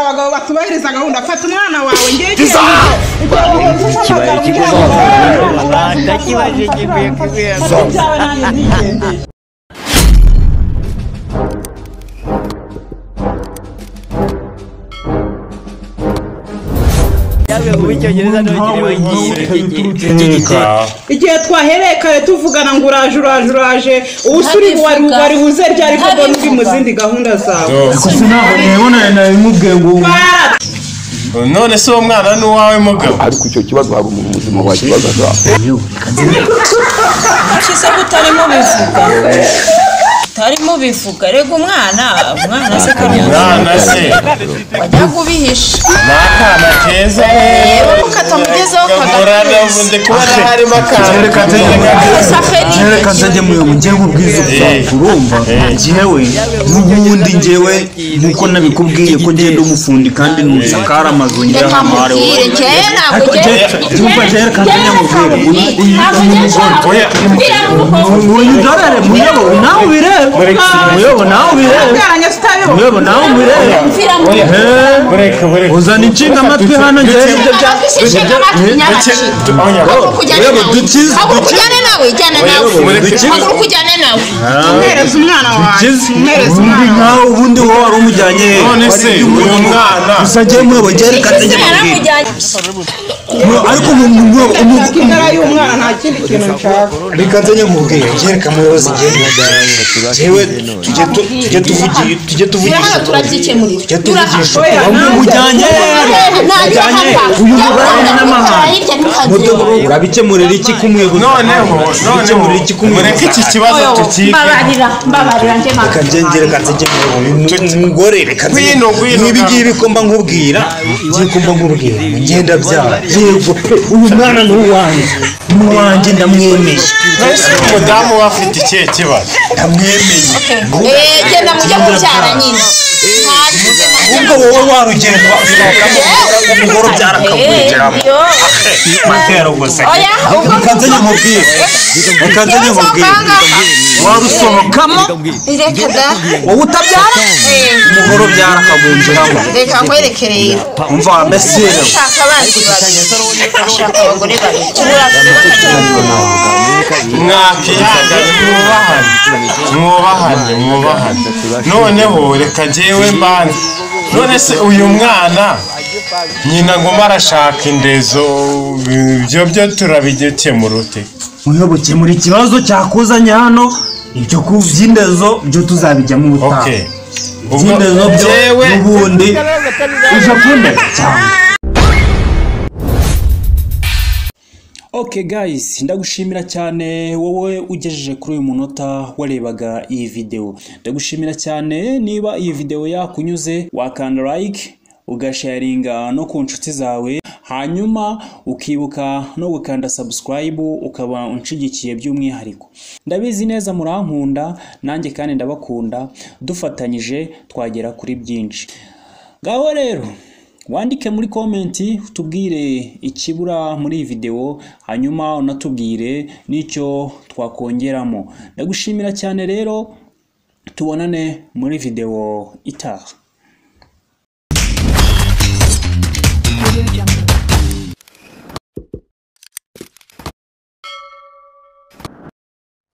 abagabo batubahiriza gahunda fata umwana wawe ngiye kibaye ndakibaje kivuye kubera igihe twahereye kare tuvugana ngo uraje ubusuri wari buze ryari ko mbona uri mu zindi gahunda zawe none se uwo mwana n'uwawe mugabo ariko icyo kibazo hari umuntu muzima wakibazaga Kisa kutarimo bivuga tarimo bivuga rego umwana se mwana se wajya kubihisha nakana keza rero ukatamugezeho kamurana ubundi kubona harimo reka nzajye muyo mugiye kubwiza urumva jewe n'ubundi njyewe nuko nabikubwiye ko ngenda umufundi kandi nusakara amazu ngira hamare uzana inshinga amatwi hano njyewe ubundi wowe wari umujyanye none se uyu mwana gusa njyewe mwewe reka nzajye mubwira ariko indara y'umwana nta kindi kintu nshaka reka nzajye mubwira reka muyobozi njyewe tujye tuvugisha umujyanye uyu mugore n'amahanga urabikemurira iki kumuyobozi noneho mureke iki kibazo tukike mbabarira nje reka njye reka nzajye umugore reka n'ibi ngibi ko mba nkubwira ngiye kumba nkubwira ngenda byara yego uyu mwana ni uwanjye ndamwemeye ese umudamu we afite ikihe kibazo ndamwemeye genda mujye kubyara nyine ubwo wowe warugenda umugore ubyara akakwinjiramo matero gusa reka nzajye nkubwira warusohokamo wowe utabyara umugore ubyara akagwinjiramo reka nkwerekereye umva mesire ashaka abandi ashaka abagore babiri mwubahane noneho reka njyewe mbanze none se uyu mwana nyina ngoma arashaka indezo byo turabigekemura ute muyoboke muri ikibazo cyakuzanye hano ibyo kuby'indezo byo tuzabijyamo ubutaha iby'indezo byo n'ubundi uje kundeka cyane. Okay guys, ndagushimira cyane wowe ugejeje kuri uyu munota warebaga iyi video. Ndagushimira cyane niba iyi video yakunyuze wakanda like, ugasharinga no ku nshuti zawe, hanyuma ukibuka no gukanda subscribe ukaba unshigikiye by'umwihariko. Ndabizi neza murankunda nanjye kandi ndabakunda, dufatanyije twagera kuri byinshi. Ngaho rero wandike muri komenti utubwire ikibura muri iyi video, hanyuma unatubwire n'icyo twakongeramo. Ndagushimira cyane rero, tubonane muri video itaha.